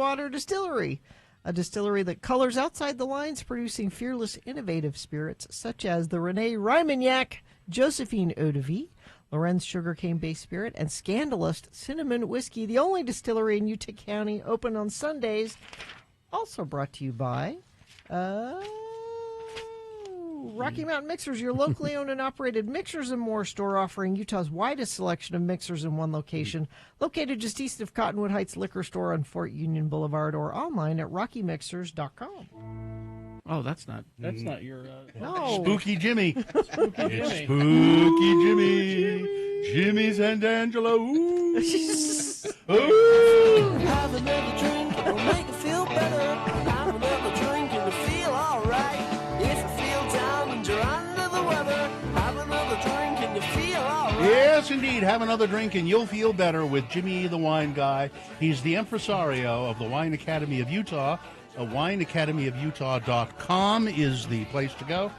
Water Distillery, a distillery that colors outside the lines, producing fearless, innovative spirits such as the Rene Rye-Magnac, Josephine Eau de Vie, Lorenz sugarcane-based spirit, and Scandalous cinnamon whiskey, the only distillery in Utah County open on Sundays. Also brought to you by Rocky Mountain Mixers, your locally owned and operated Mixers and More store, offering Utah's widest selection of mixers in one location, located just east of Cottonwood Heights Liquor Store on Fort Union Boulevard, or online at rockymixers.com. Oh, that's not your No. Spooky Jimmy. Spooky It's Jimmy. Spooky Jimmy. Jimmy's and Angela. Ooh. Ooh. Have another drink, it'll make you feel better. Have another drink and you feel alright. If you feel down and you're under the weather, have another drink and you feel alright. Yes, indeed. Have another drink and you'll feel better with Jimmy the Wine Guy. He's the impresario of the Wine Academy of Utah. WineAcademyOfUtah.com is the place to go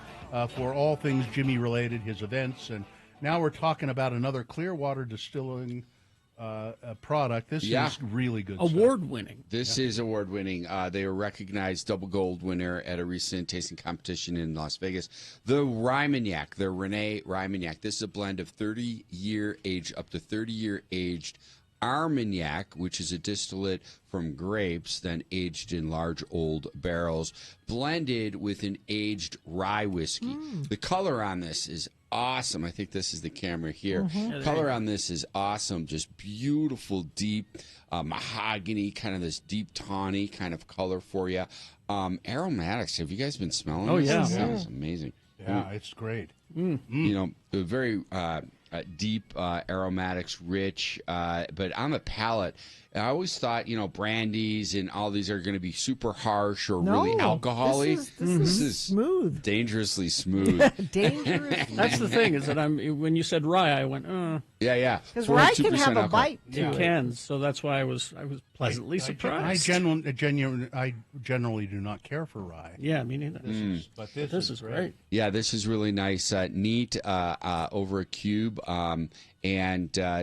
for all things Jimmy related, his events. And now we're talking about another Clear Water Distilling product. This is really good stuff. Award-winning. This is award-winning. They were recognized double gold winner at a recent tasting competition in Las Vegas. The Rye-Magnac, the Rene Rye-Magnac. This is a blend of 30-year aged, up to 30-year aged Armagnac, which is a distillate from grapes, then aged in large old barrels, blended with an aged rye whiskey. The color on this is awesome. I think this is the camera here. Color on this is awesome. Just beautiful, deep mahogany, kind of this deep tawny kind of color for you. Aromatics. Have you guys been smelling this? Yeah. It sounds amazing. Yeah, it's great. You know, very deep aromatics, rich, but on the palate, I always thought, you know, brandies and all these are going to be super harsh or really alcohol-y. This is smooth. Dangerously smooth. Dangerous. That's the thing, is that when you said rye, I went, Yeah. Because rye can 42% have a alcohol. bite to it it. can. So that's why I was pleasantly surprised. I generally do not care for rye. Yeah, me neither. But This is great. Yeah, this is really nice, neat, over a cube, and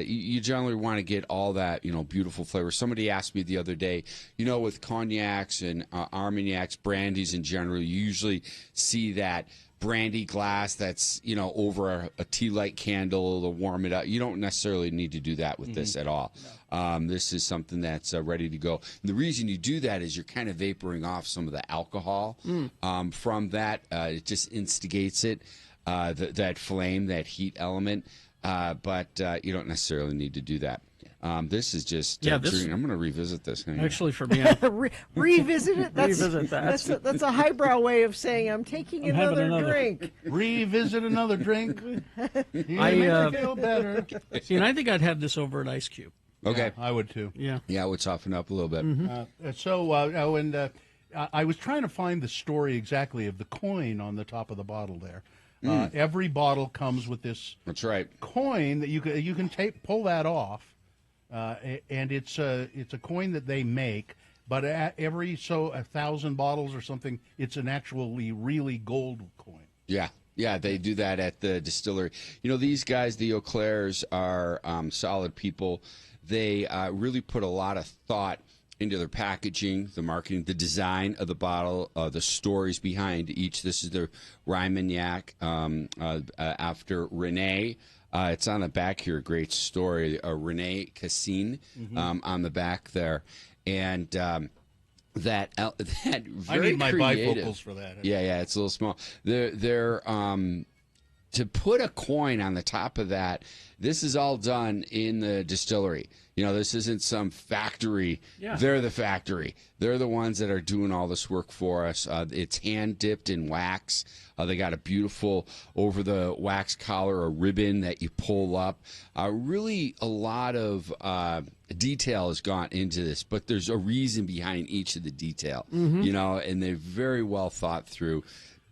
you generally want to get all that, you know, beautiful flavor. Somebody asked me the other day, you know, with cognacs and armagnacs, brandies in general, you usually see that brandy glass that's, you know, over a tea light candle to warm it up. You don't necessarily need to do that with this at all. No. This is something that's ready to go. And the reason you do that is you're kind of vaporing off some of the alcohol from that. It just instigates it, that flame, that heat element. But you don't necessarily need to do that. This is just I'm going to revisit this. Actually, for me, Revisit it? Revisit that. That's a highbrow way of saying I'm taking another drink. Revisit another drink. I feel better. See, and I think I'd have this over at Ice Cube. Okay. Yeah, I would too. Yeah. Yeah, it would soften up a little bit. I was trying to find the story exactly of the coin on the top of the bottle there. Every bottle comes with this That's right. coin that you can pull that off, and it's a coin that they make. But every 1,000 bottles or something, it's an actually really gold coin. Yeah. Yeah, they do that at the distillery. You know, these guys, the Eau Clairs, are solid people. They really put a lot of thought into their packaging, the marketing, the design of the bottle, the stories behind each. This is the Rye-Magnac after Rene. It's on the back here, a great story. Rene Cassine on the back there. And that very I need my creative. bifocals for that. Yeah, it's a little small. They're to put a coin on the top of that. This is all done in the distillery. You know, this isn't some factory. Yeah. They're the factory. They're the ones that are doing all this work for us. It's hand dipped in wax. They got a beautiful over the wax collar, a ribbon that you pull up. Really, a lot of detail has gone into this, but there's a reason behind each of the detail. You know, and they're very well thought through.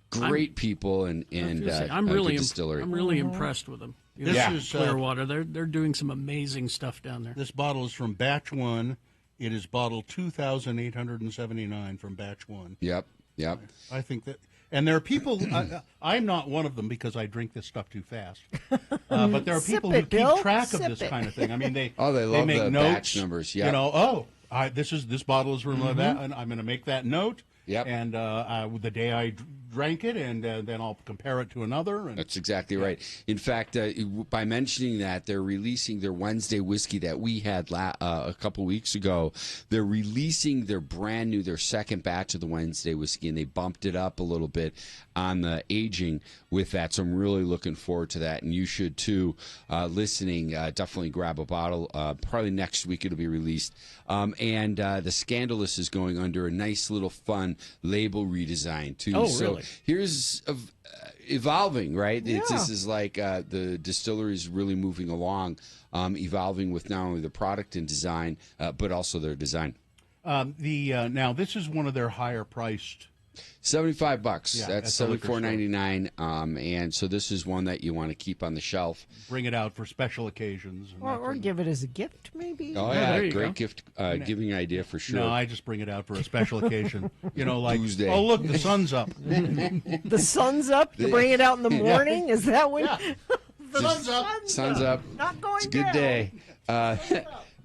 Great people and I'm really distillery. I'm really impressed with them. You know, This is Clearwater. They're doing some amazing stuff down there. This bottle is from batch 1. It is bottle 2,879 from batch 1. Yep. I think that, and there are people. I'm not one of them because I drink this stuff too fast. But there are people who keep track of this kind of thing. I mean, they love make the notes, batch numbers. Yeah. You know, This bottle is from that, and I'm going to make that note. Yep. And the day I drank it, and then I'll compare it to another. And, That's exactly right. In fact, by mentioning that, they're releasing their Wednesday whiskey that we had a couple weeks ago. They're releasing their second batch of the Wednesday whiskey, and they bumped it up a little bit on the aging with that. So I'm really looking forward to that, and you should too. Listening, definitely grab a bottle. Probably next week it'll be released. And the Scandalous is going under a nice little fun label redesign too. Oh, so really? here's evolving, right? Yeah. This is like the distillery is really moving along, evolving with not only the product and design, but also their design. Now this is one of their higher priced. $75. Yeah, That's at the liquor store. $74.99. And so this is one that you want to keep on the shelf. Bring it out for special occasions. And Or give it as a gift, maybe. Oh Yeah, yeah, there you great go. gift giving idea for sure. No, I just bring it out for a special occasion. Like, Tuesday. oh, look, the sun's up. The sun's up. You bring it out in the morning. Is that when? Yeah. The Sun's up. Sun's up. Not going It's a good down. day.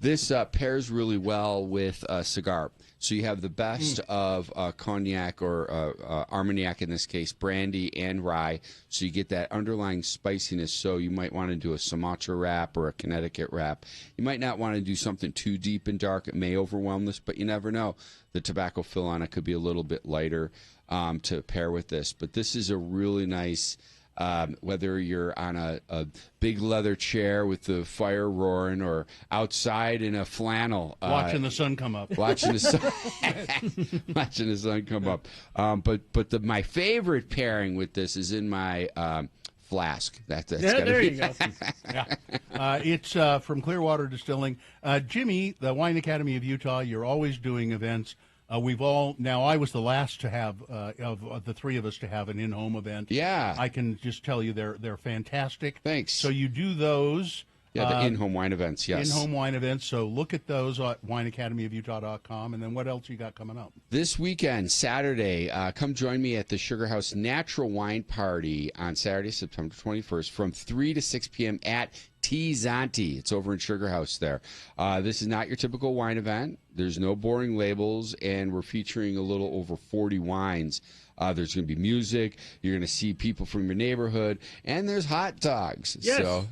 This pairs really well with a cigar. So you have the best of cognac or Armagnac in this case, brandy and rye. So you get that underlying spiciness. So you might want to do a Sumatra wrap or a Connecticut wrap. You might not want to do something too deep and dark. It may overwhelm this, but you never know. The tobacco fill on it could be a little bit lighter to pair with this. But this is a really nice... whether you're on a big leather chair with the fire roaring or outside in a flannel. Watching the sun come up. Watching the sun, watching the sun come up. But my favorite pairing with this is in my flask. That's gotta there be. you go. It's from Clear Water Distilling. Jimmy, the Wine Academy of Utah, you're always doing events. I was the last to have, of the three of us to have an in-home event. Yeah. I can just tell you they're fantastic. Thanks. So you do those. Yeah, the in-home wine events, yes. In-home wine events. So look at those at wineacademyofutah.com. And then what else you got coming up? This weekend, Saturday, come join me at the Sugar House Natural Wine Party on Saturday, September 21st from 3 to 6 p.m. at Zanti. It's over in Sugar House there. This is not your typical wine event. There's no boring labels, and we're featuring a little over 40 wines. There's going to be music. You're going to see people from your neighborhood, and there's hot dogs. Yes. So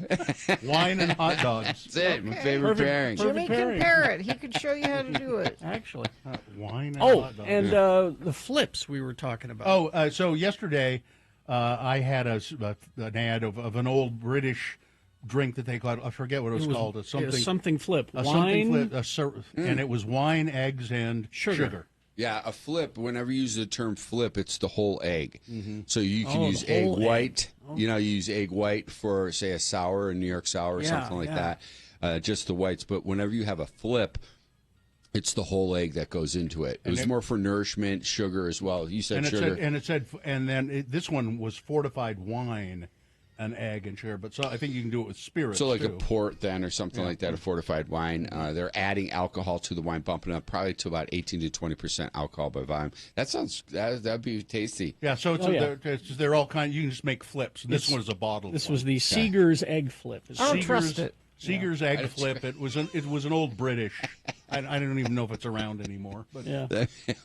Wine and hot dogs. that's it. My favorite pairing. Jimmy can pairing. pair it. He can show you how to do it. Actually. Wine and Oh, hot dogs. and the flips we were talking about. Oh, so yesterday I had an ad of an old British drink that they called, I forget what it was called. Something flip. A Wine. something flip, and it was wine, eggs, and sugar. Yeah, a flip, whenever you use the term flip, it's the whole egg. Mm-hmm. So you can use the egg whole egg. white. You know, you use egg white for, say, a sour, a New York sour or something like that. Just the whites. But whenever you have a flip, it's the whole egg that goes into it. It was more for nourishment, sugar as well. You said sugar. This one was fortified wine, an egg, and sugar. But so I think you can do it with spirits. So like too. a port then or something like that, a fortified wine. They're adding alcohol to the wine, bumping up probably to about 18 to 20% alcohol by volume. That'd be tasty. Yeah, so they're all kind. You can just make flips. And this one is a bottle. This was the Seeger's egg flip. I don't trust it. Seeger's egg flip. It was an old British. I don't even know if it's around anymore. But Yeah.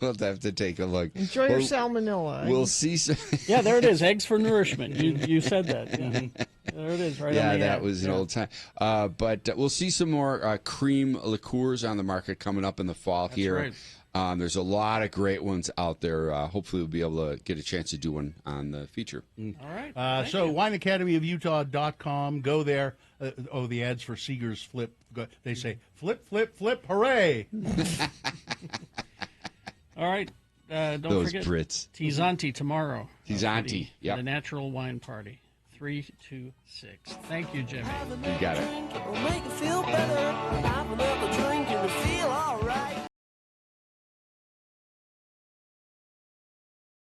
We'll have to take a look. Enjoy your salmonella. We'll see. Yeah, there it is. Eggs for nourishment. You said that. Yeah. There it is, right on Yeah, the that ad. was an old time. But we'll see some more cream liqueurs on the market coming up in the fall here. right. There's a lot of great ones out there. Hopefully, we'll be able to get a chance to do one on the feature. All right. so wineacademyofutah.com. Go there. The ads for Seeger's flip. They say flip, flip, flip, hooray! All right. Don't Those forget Brits. Tizanti tomorrow. Tizanti, yep. The natural wine party. 3 to 6. Thank you, Jimmy. You got it. It'll make you feel better.